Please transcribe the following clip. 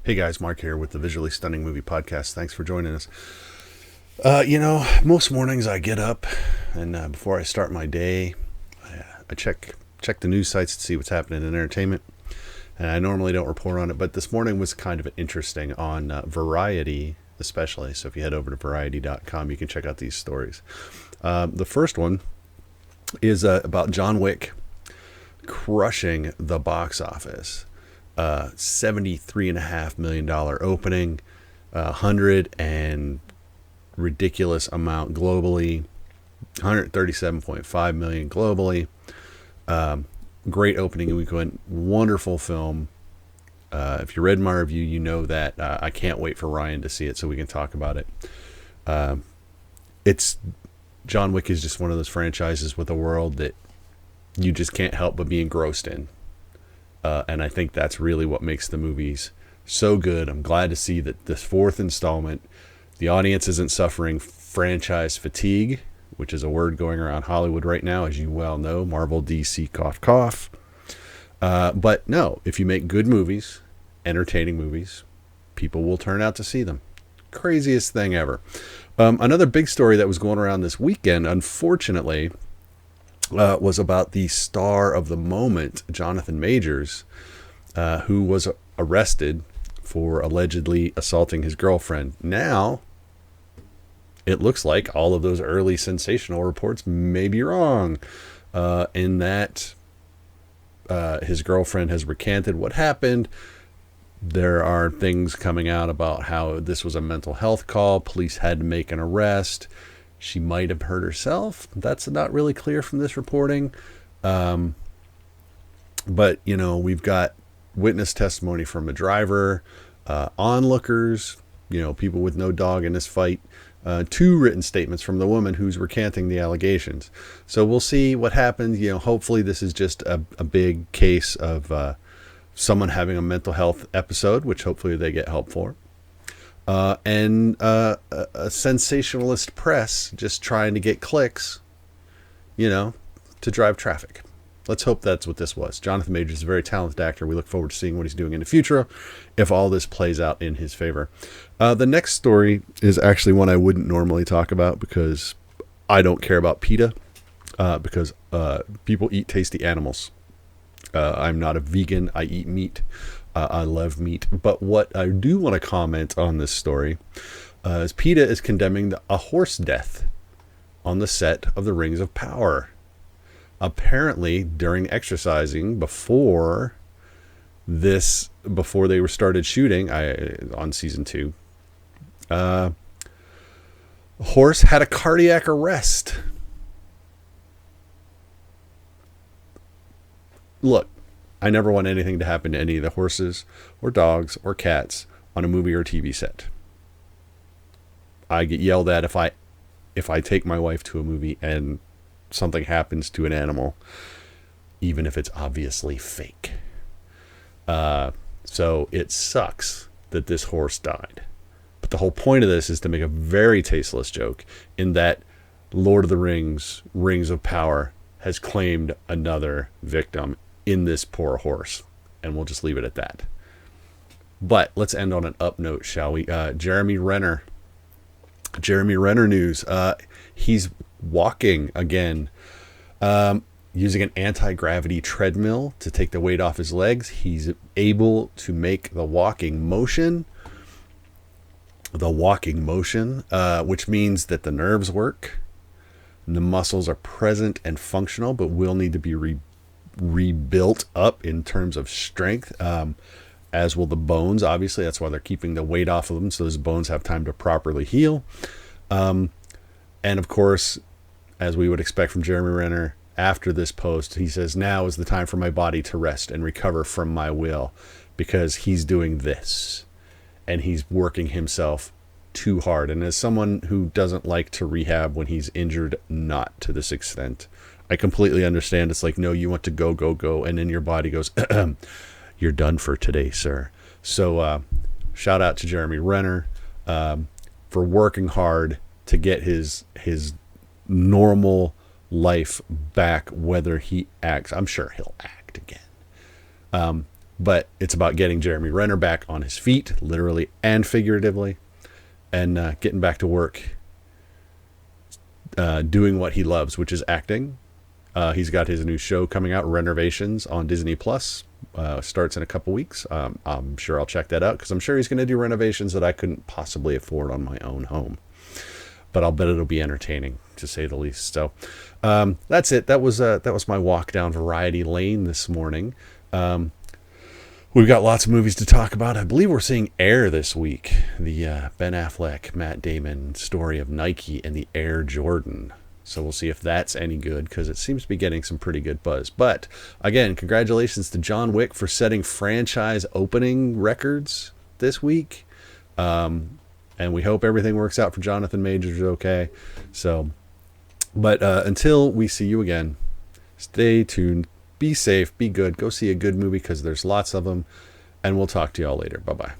Hey guys, Mark here with the Visually Stunning Movie Podcast. Thanks for joining us. Most mornings I get up and before I start my day, I check the news sites to see what's happening in entertainment. And I normally don't report on it, but this morning was kind of interesting on Variety, especially. So if you head over to variety.com, you can check out these stories. The first one is about John Wick crushing the box office. $73.5 million opening, 100 and ridiculous amount globally, 137.5 million globally. Great opening weekend, wonderful film. If you read my review, you know that I can't wait for Ryan to see it so we can talk about it. It's John Wick is just one of those franchises with a world that you just can't help but be engrossed in. And I think that's really what makes the movies so good. I'm glad to see that this fourth installment, the audience isn't suffering franchise fatigue, which is a word going around Hollywood right now, as you well know. Marvel, DC, cough, cough. But no, if you make good movies, entertaining movies, people will turn out to see them. Craziest thing ever. Another big story that was going around this weekend, unfortunately, was about the star of the moment, Jonathan Majors, who was arrested for allegedly assaulting his girlfriend. Now, it looks like all of those early sensational reports may be wrong, in that his girlfriend has recanted what happened. There are things coming out about how this was a mental health call. Police had to make an arrest. She might have hurt herself. That's not really clear from this reporting. But, we've got witness testimony from a driver, onlookers, people with no dog in this fight, 2 written statements from the woman who's recanting the allegations. So we'll see what happens. Hopefully this is just a big case of someone having a mental health episode, which hopefully they get help for. And a sensationalist press just trying to get clicks, to drive traffic. Let's hope that's what this was. Jonathan Majors is a very talented actor. We look forward to seeing what he's doing in the future if all this plays out in his favor. The next story is actually one I wouldn't normally talk about because I don't care about PETA, because people eat tasty animals. I'm not a vegan. I eat meat. I love meat. But what I do want to comment on this story is PETA is condemning a horse death on the set of The Rings of Power. Apparently, during exercising before they started shooting on season 2, a horse had a cardiac arrest. Look, I never want anything to happen to any of the horses or dogs or cats on a movie or TV set. I get yelled at if I take my wife to a movie and something happens to an animal, even if it's obviously fake. So it sucks that this horse died. But the whole point of this is to make a very tasteless joke in that Lord of the Rings, Rings of Power, has claimed another victim in this poor horse. And we'll just leave it at that. But let's end on an up note, shall we? Jeremy Renner news. He's walking again, using an anti-gravity treadmill to take the weight off his legs. He's able to make the walking motion, which means that the nerves work. The muscles are present and functional, but will need to be rebuilt up in terms of strength, as will the bones. Obviously, that's why they're keeping the weight off of them, so those bones have time to properly heal. And of course, as we would expect from Jeremy Renner, after this post, he says, now is the time for my body to rest and recover from my will, because he's doing this and he's working himself too hard. And as someone who doesn't like to rehab when he's injured, not to this extent, I completely understand. It's like, no, you want to go, and then your body goes, you're done for today, sir. So shout out to Jeremy Renner for working hard to get his normal life back, whether he acts. I'm sure he'll act again. but it's about getting Jeremy Renner back on his feet, literally and figuratively, and getting back to work, doing what he loves, which is acting. He's got his new show coming out, Renovations, on Disney Plus. Starts in a couple weeks. I'm sure I'll check that out because I'm sure he's going to do renovations that I couldn't possibly afford on my own home. But I'll bet it'll be entertaining, to say the least. So that's it. That was my walk down Variety Lane this morning. We've got lots of movies to talk about. I believe we're seeing Air this week, the Ben Affleck, Matt Damon story of Nike and the Air Jordan. So we'll see if that's any good, because it seems to be getting some pretty good buzz. But again, congratulations to John Wick for setting franchise opening records this week. And we hope everything works out for Jonathan Majors okay. So, but until we see you again, stay tuned, be safe, be good, go see a good movie because there's lots of them, and we'll talk to y'all later. Bye-bye.